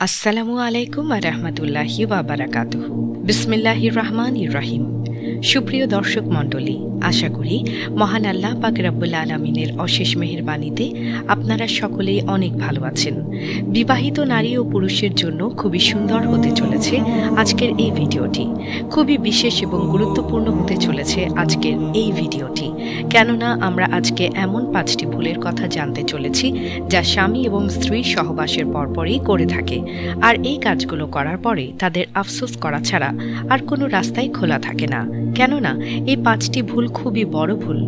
আসসালামু আলাইকুম ওয়া রাহমাতুল্লাহি ওয়া বারাকাতুহু। বিসমিল্লাহির রহমানির রহিম। সুপ্রিয় দর্শক মণ্ডলী, আশা করি মহান আল্লাহ পাক রব্বুল আলামিনের অশেষ মেহেরবানিতে আপনারা সকলেই অনেক ভালো আছেন। বিবাহিত নারী ও পুরুষের জন্য খুবই সুন্দর হতে চলেছে আজকের এই ভিডিওটি। খুবই বিশেষ এবং গুরুত্বপূর্ণ হতে চলেছে আজকের এই ভিডিওটি, কেননা আমরা আজকে এমন 5টি ভুলের কথা জানতে চলেছি যা স্বামী এবং স্ত্রী সহবাসের পরপরই করে থাকে, আর এই কাজগুলো করার পরে তাদের আফসোস করা ছাড়া আর কোনো রাস্তাই খোলা থাকে না। কেননা এই 5টি ভুল খুবই বড় ভুল,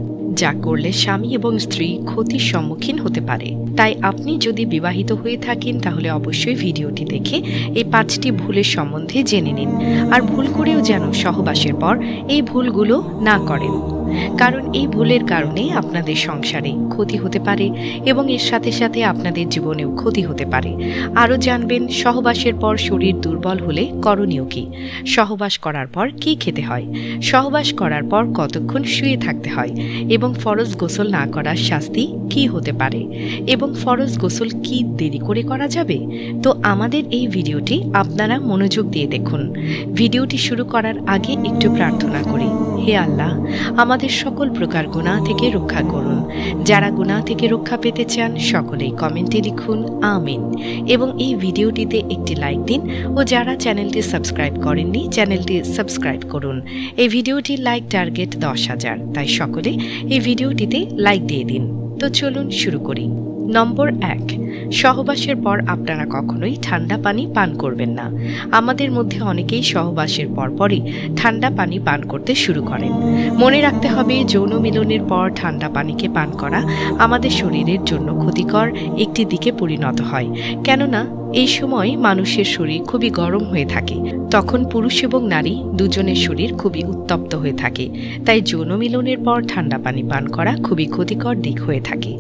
যা করলে স্বামী এবং স্ত্রী ক্ষতির সম্মুখীন হতে পারে। তাই আপনি যদি বিবাহিত হয়ে থাকেন তাহলে অবশ্যই ভিডিওটি দেখে এই 5টি ভুলের সম্বন্ধে জেনে নিন, আর ভুল করেও যেন সহবাসের পর এই ভুলগুলো না করেন, কারণ এই ভুলের কারণে আপনাদের সংসারে ক্ষতি হতে পারে এবং এর সাথে সাথে আপনাদের জীবনেও ক্ষতি হতে পারে। আরও জানবেন সহবাসের পর শরীর দুর্বল হলে করণীয় কী, সহবাস করার পর কী খেতে হয়, সহবাস করার পর কতক্ষণ শুয়ে থাকতে হয়, এবং ফরজ গোসল না করার শাস্তি কী হতে পারে, এবং ফরজ গোসল কি দেরি করে করা যাবে। তো আমাদের এই ভিডিওটি আপনারা মনোযোগ দিয়ে দেখুন। ভিডিওটি শুরু করার আগে একটু প্রার্থনা করি, হে আল্লাহ, আমাদের সকল প্রকার গুনাহ থেকে রক্ষা করুন। যারা গুনাহ থেকে রক্ষা পেতে চান সকলেই কমেন্টে লিখুন আমিন, এবং এই ভিডিওটিতে একটি লাইক দিন, ও যারা চ্যানেলটি সাবস্ক্রাইব করেননি চ্যানেলটি সাবস্ক্রাইব করুন। এই ভিডিওটির লাইক টার্গেট 10,000, তাই সকলে এই ভিডিওটিতে লাইক দিয়ে দিন। তো চলুন শুরু করি। নম্বর 1, সহবাসের পর আপনারা কখনোই ঠান্ডা পানি পান করবেন না। আমাদের মধ্যে অনেকেই সহবাসের পরপরই ঠান্ডা পানি পান করতে শুরু করেন। মনে রাখতে হবে, যৌন মিলনের পর ঠান্ডা পানিকে পান করা আমাদের শরীরের জন্য ক্ষতিকর একটি দিকে পরিণত হয়, কেননা এই সময় মানুষের শরীর খুবই গরম হয়ে থাকে। তখন পুরুষ এবং নারী দুজনের শরীর খুবই উত্তপ্ত হয়ে থাকে, তাই যৌন মিলনের পর ঠান্ডা পানি পান করা খুবই ক্ষতিকর দিক হয়ে থাকে।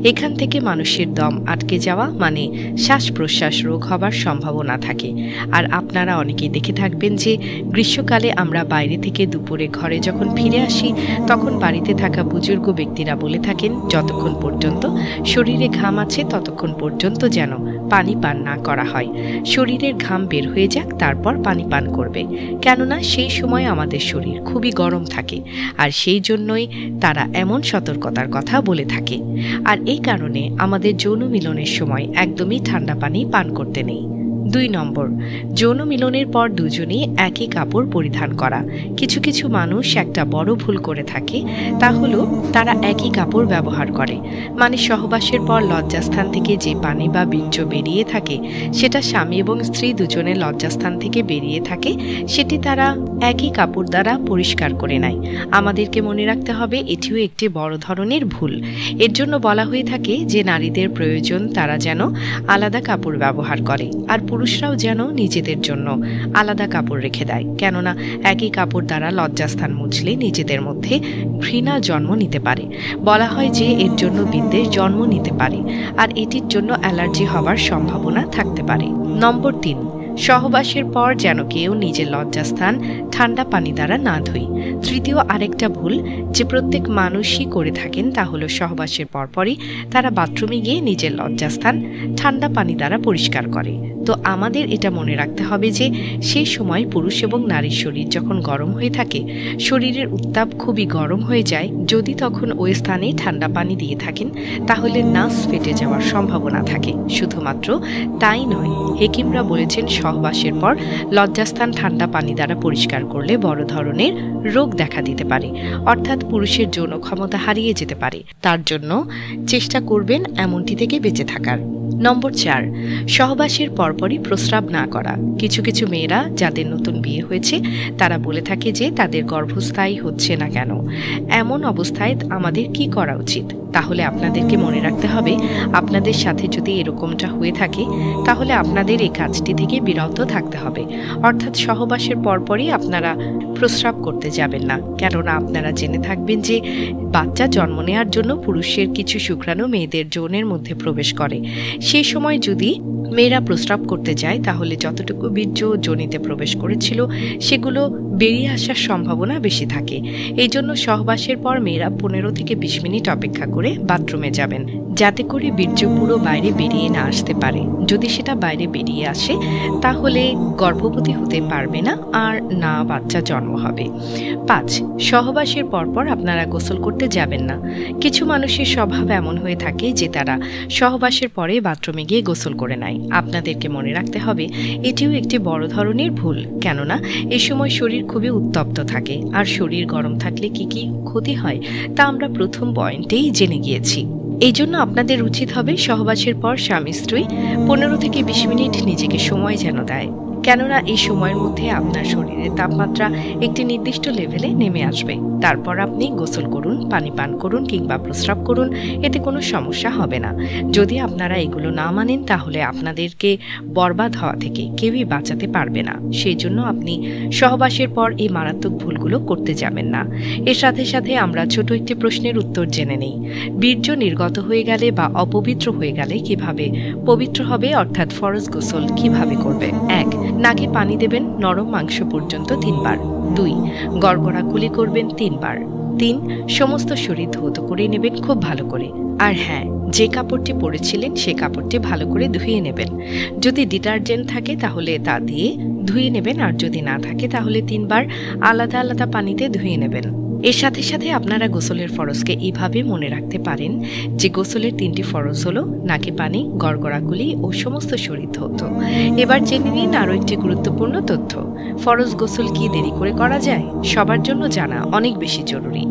এখান থেকে মানুষের দম আটকে যাওয়া মানে শ্বাস প্রশ্বাস রোগ হবার সম্ভাবনা থাকে। আর আপনারা অনেকেই দেখে থাকবেন যে গ্রীষ্মকালে আমরা বাইরে থেকে দুপুরে ঘরে যখন ফিরে আসি তখন বাড়িতে থাকা বুজুর্গ ব্যক্তিরা বলে থাকেন, যতক্ষণ পর্যন্ত শরীরে ঘাম আছে ততক্ষণ পর্যন্ত যেন পানি পান না করা হয়। শরীরের ঘাম বের হয়ে যাক তারপর পানি পান করবে, কেননা সেই সময় আমাদের শরীর খুবই গরম থাকে, আর সেই জন্যই তারা এমন সতর্কতার কথা বলে থাকে। আর এই কারণে আমাদের যৌন মিলনের সময় একদমই ঠান্ডা পানি পান করতে নেই। 2 নম্বর, যৌন মিলনের পর দুজনেই একই কাপড় পরিধান করা। কিছু কিছু মানুষ একটা বড় ভুল করে থাকে, তা হলো তারা একই কাপড় ব্যবহার করে। মানে সহবাসের পর লজ্জাস্থান থেকে যে পানি বা বীর্য বেরিয়ে থাকে সেটা স্বামী এবং স্ত্রী দুজনের লজ্জাস্থান থেকে বেরিয়ে থাকে, সেটি তারা একই কাপড় দ্বারা পরিষ্কার করে নেয়। আমাদেরকে মনে রাখতে হবে এটিও একটি বড় ধরনের ভুল। এর জন্য বলা হয়ে থাকে যে নারীদের প্রয়োজন তারা যেন আলাদা কাপড় ব্যবহার করে, আর পুরুষরাও যেন নিজেদের জন্য আলাদা কাপড় রেখে দেয়, কেননা একই কাপড় দ্বারা লজ্জাস্থান মুছলে নিজেদের মধ্যে ঘৃণা জন্ম নিতে পারে। বলা হয় যে এর জন্য বিদ্বেষ জন্ম নিতে পারে, আর এটির জন্য অ্যালার্জি হবার সম্ভাবনা থাকতে পারে। নম্বর 3, সহবাসের পর যেন কেউ নিজের লজ্জাস্থান ঠান্ডা পানি দ্বারা না ধুই। তৃতীয় আরেকটা ভুল যে প্রত্যেক মানুষই করে থাকেন তা হলো সহবাসের পরপরই তারা বাথরুমে গিয়ে নিজের লজ্জাস্থান ঠান্ডা পানি দ্বারা পরিষ্কার করে। তো আমাদের এটা মনে রাখতে হবে যে সেই সময় পুরুষ এবং নারীর শরীর যখন গরম হয়ে থাকে, শরীরের উত্তাপ খুবই গরম হয়ে যায়। যদি তখন ওই স্থানে ঠান্ডা পানি দিয়ে থাকেন তাহলে নাস ফেটে যাওয়ার সম্ভাবনা থাকে। শুধুমাত্র তাই নয়, হেকিমরা বলেছেন সহবাসের পর লজ্জাস্থান ঠান্ডা পানি দ্বারা পরিষ্কার করলে বড় ধরনের রোগ দেখা দিতে পারে, অর্থাৎ পুরুষের যৌন ক্ষমতা হারিয়ে যেতে পারে। তার জন্য চেষ্টা করবেন এমনটি থেকে বেঁচে থাকার। নম্বর 4, সহবাসের পরপরই প্রস্রাব না করা। কিছু কিছু মেয়েরা যাদের নতুন বিয়ে হয়েছে তারা বলে থাকে যে তাদের গর্ভস্থায়ী হচ্ছে না কেন, এমন অবস্থায় আমাদের কি করা উচিত। তাহলে আপনাদেরকে মনে রাখতে হবে, আপনাদের সাথে যদি এরকমটা হয়ে থাকে তাহলে আপনাদের এই কাজটি থেকে বিরত থাকতে হবে, অর্থাৎ সহবাসের পরপরই আপনারা প্রস্রাব করতে যাবেন না, কেননা আপনারা জেনে থাকবেন যে বাচ্চা জন্ম নেওয়ার জন্য পুরুষের কিছু শুক্রাণু মেয়েদের যৌনের মধ্যে প্রবেশ করে। সেই সময় যদি মেয়েরা প্রস্রাব করতে যায় তাহলে যতটুকু বীর্য যোনিতে প্রবেশ করেছিল সেগুলো বেরিয়ে আসার সম্ভাবনা বেশি থাকে। এই জন্য সহবাসের পর মেয়েরা 15 থেকে 20 মিনিট অপেক্ষা করে বাথরুমে যাবেন, যাতে করে বীর্য পুরো বাইরে বেরিয়ে না আসতে পারে। যদি সেটা বাইরে বেরিয়ে আসে তাহলে গর্ভবতী হতে পারবে না, আর না বাচ্চা জন্ম হবে। 5. সহবাসের পরপর আপনারা গোসল করতে যাবেন না। কিছু মানুষের স্বভাব এমন হয়ে থাকে যে তারা সহবাসের পরে বাথরুমে গিয়ে গোসল করে নেয়। আপনাদেরকে মনে রাখতে হবে এটিও একটি বড় ধরনের ভুল, কেননা এই সময় শরীর খুবই উত্তপ্ত থাকে, আর শরীর গরম থাকলে কি কি ক্ষতি হয় তা আমরা প্রথম পয়েন্টেই জেনে গিয়েছি। এই জন্য আপনাদের উচিত হবে সহবাসের পর স্বামী স্ত্রী 15 থেকে 20 মিনিট নিজেকে সময় যেন দেয়, কেননা এই সময়ের মধ্যে আপনার শরীরের তাপমাত্রা একটি নির্দিষ্ট লেভেলে নেমে আসবে। তারপর আপনি গোসল করুন, পানি পান করুন কিংবা প্রস্রাব করুন, এতে কোনো সমস্যা হবে না। যদি আপনারা এগুলো না মানেন তাহলে আপনাদেরকে বরবাদ হওয়া থেকে কেউই বাঁচাতে পারবে না। সেই জন্য আপনি সহবাসের পর এই মারাত্মক ভুলগুলো করতে যাবেন না। এর সাথে সাথে আমরা ছোট একটি প্রশ্নের উত্তর জেনে নেই। বীর্য নির্গত হয়ে গেলে বা অপবিত্র হয়ে গেলে কিভাবে পবিত্র হবে, অর্থাৎ ফরজ গোসল কিভাবে করবে? 1. নাকে পানি দেবেন নরম মাংস পর্যন্ত 3 বার। 2. গড়গড়া কুলি করবেন 3 বার। 3. সমস্ত শরীর ধৌত করে নেবেন খুব ভালো করে। আর হ্যাঁ, যে কাপড়টি পরেছিলেন সে কাপড়টি ভালো করে ধুয়ে নেবেন। যদি ডিটারজেন্ট থাকে তাহলে তা দিয়ে ধুয়ে নেবেন, আর যদি না থাকে তাহলে 3 বার আলাদা আলাদা পানিতে ধুয়ে নেবেন। এর সাথে সাথে আপনারা গোসলের ফরজকে এইভাবে মনে রাখতে পারেন যে গোসলের 3টি ফরজ হলো নাকে পানি, গড়গড়া কুলি ও সমস্ত শরীর ধৌত। এবার জেনে নিন আরও একটি গুরুত্বপূর্ণ তথ্য। ফরজ গোসল কি দেরি করে করা যায়? সবার জন্য জানা অনেক বেশি জরুরি।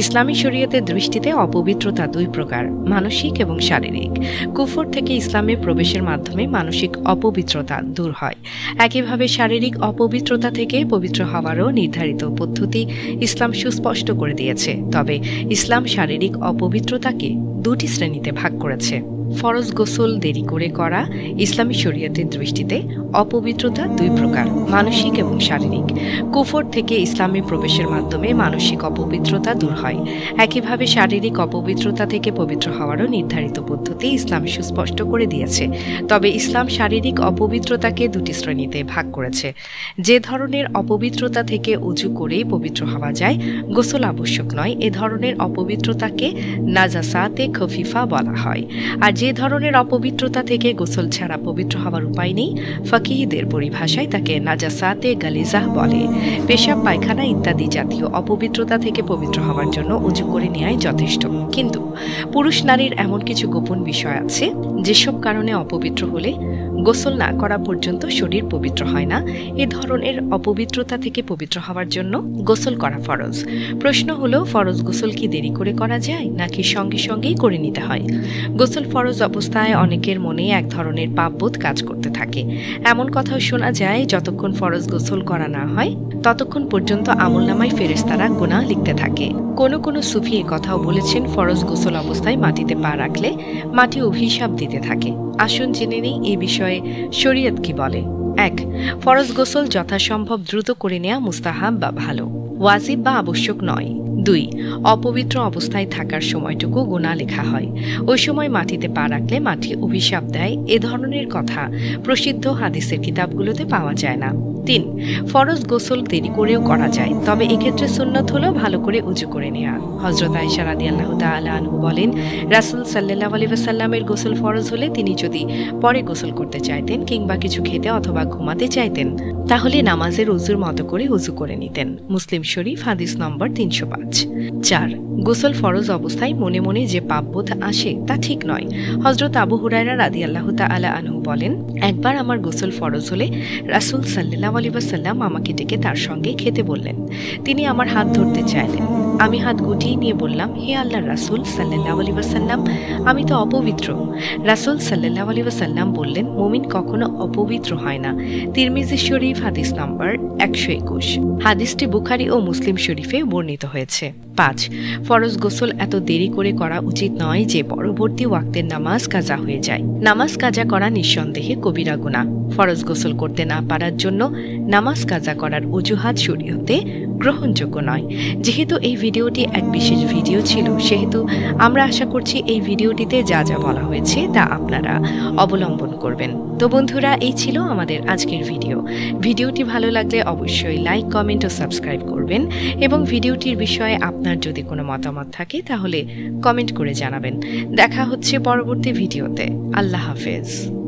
ইসলামী শরীয়তের দৃষ্টিতে অপবিত্রতা 2 প্রকার, মানসিক এবং শারীরিক। কুফর থেকে ইসলামে প্রবেশের মাধ্যমে মানসিক অপবিত্রতা দূর হয়। একইভাবে শারীরিক অপবিত্রতা থেকে পবিত্র হওয়ারও নির্ধারিত পদ্ধতি ইসলাম সুস্পষ্ট করে দিয়েছে। তবে ইসলাম শারীরিক অপবিত্রতাকে 2টি শ্রেণীতে ভাগ করেছে। ফরজ গোসল দেরি করে করা ইসলামী শরীয়তের দৃষ্টিতে অপবিত্রতা 2 প্রকার, মানসিক এবং শারীরিক। কুফর থেকে ইসলামে প্রবেশের মাধ্যমে মানসিক অপবিত্রতা দূর হয়। একইভাবে শারীরিক অপবিত্রতা থেকে পবিত্র হওয়ারও নির্ধারিত পদ্ধতি ইসলাম সুস্পষ্ট করে দিয়েছে। তবে ইসলাম শারীরিক অপবিত্রতাকে 2টি শ্রেণীতে ভাগ করেছে। যে ধরনের অপবিত্রতা থেকে উজু করেই পবিত্র হওয়া যায়, গোসল আবশ্যক নয়, এ ধরনের অপবিত্রতাকে নাজাসাতে খফিফা বলা হয়। আর যে ধরনের অপবিত্রতা থেকে গোসল ছাড়া পবিত্র হওয়ার উপায় নেই, ফাকিহীদের পরিভাষায় তাকে নাজাসাতে গালিজাহ বলে। পেশাব, পায়খানা ইত্যাদি জাতীয় অপবিত্রতা থেকে পবিত্র হওয়ার জন্য উজু করে নেওয়াই যথেষ্ট। কিন্তু পুরুষ নারীর এমন কিছু গোপন বিষয় আছে যেসব কারণে অপবিত্র হলে গোসল না করা পর্যন্ত শরীর পবিত্র হয় না। এ ধরনের অপবিত্রতা থেকে পবিত্র হওয়ার জন্য গোসল করা ফরজ। প্রশ্ন হলো, ফরজ গোসল কি দেরি করে করা যায় নাকি সঙ্গে সঙ্গেই করে নিতে হয়? গোসল ফরজ অবস্থায় অনেকের মনে এক ধরনের পাপবোধ কাজ করতে থাকে। এমন কথাও শোনা যায়, যতক্ষণ ফরজ গোসল করা না হয় ততক্ষণ পর্যন্ত আমলনামায় ফেরেশতারা গুনাহ লিখতে থাকে। কোনো কোনো সুফি এ কথাও বলেছেন, ফরজ গোসল অবস্থায় মাটিতে পা রাখলে মাটি অভিশাপ দিতে থাকে। আসুন জেনে নেই এই বিষয়ে শরীয়ত কি বলে। 1. ফরজ গোসল যথাসম্ভব দ্রুত করে নেওয়া মুস্তাহাব বা ভালো, ওয়াজিব বা আবশ্যক নয়। 2. অপবিত্র অবস্থায় থাকার সময়টুকু গুনাহ লেখা হয়। ওই সময় মাটিতে পা রাখলে মাটি অভিশাপ দেয়, এ ধরনের কথা প্রসিদ্ধ হাদিসের কিতাবগুলোতে পাওয়া যায় না। 3. ফরজ গোসল দেরি করেও করা যায়, তবে এক্ষেত্রে সুন্নত হলো ভালো করে উজু করে নেওয়া। হযরত আয়েশা রাদিয়াল্লাহু তাআলা আনহু বলেন, রাসূল সাল্লাল্লাহু আলাইহি ওয়াসাল্লামের গোসল ফরজ হলে তিনি যদি পরে গোসল করতে চাইতেন কিংবা কিছু খেতে অথবা ঘুমাতে চাইতেন তাহলে নামাজের উজুর মতো করে উজু করে নিতেন। মুসলিম শরীফ, হাদিস নম্বর 305। 4. গোসল ফরজ অবস্থায় মনে মনে যে পাপবোধ আসে তা ঠিক নয়। হযরত আবু হুরায়রা রাদিয়াল্লাহু তাআলা আনহু বলেন, একবার আমার গোসল ফরজ হলে রাসূল সাল্লাল্লাহু আলাইহি ওয়াসাল্লাম আমাকে ডেকে তার সঙ্গে খেতে বললেন। তিনি আমার হাত ধরতে চাইলেন। আমি হাত গুটিয়ে নিয়ে বললাম, হে আল্লাহর রাসূল সাল্লাল্লাহু আলাইহি ওয়াসাল্লাম, আমি তো অপবিত্র। রাসূল সাল্লাল্লাহু আলাইহি ওয়াসাল্লাম বললেন, মুমিন কখনো অপবিত্র হয় না। তিরমিজি শরীফ, হাদিস নম্বর 121। হাদিসটি বুখারী ও মুসলিম শরীফে বর্ণিত হয়েছে। 5. ফরজ গোসল এত দেরি করে করা উচিত নয় যে পরবর্তী ওয়াক্তের নামাজ কাজা হয়ে যায়। নামাজ কাজা করা নিঃসন্দেহে কবিরা গুনাহ। ফরজ গোসল করতে না পারার জন্য নামাজ কাজা করার অজুহাত শরীয়তে গ্রহণযোগ্য নয়। যেহেতু এই ভিডিওটি এক বিশেষ ভিডিও ছিল, সেহেতু আমরা আশা করছি এই ভিডিওটিতে যা যা বলা হয়েছে তা আপনারা অবলম্বন করবেন। তো বন্ধুরা, এই ছিল আমাদের আজকের ভিডিও। ভিডিওটি ভালো লাগলে অবশ্যই লাইক, কমেন্ট ও সাবস্ক্রাইব করবেন এবং ভিডিওটির বিষয়ে আপনার যদি কোনো মতামত থাকে তাহলে কমেন্ট করে জানাবেন। দেখা হচ্ছে পরবর্তী ভিডিওতে। আল্লাহ হাফেজ।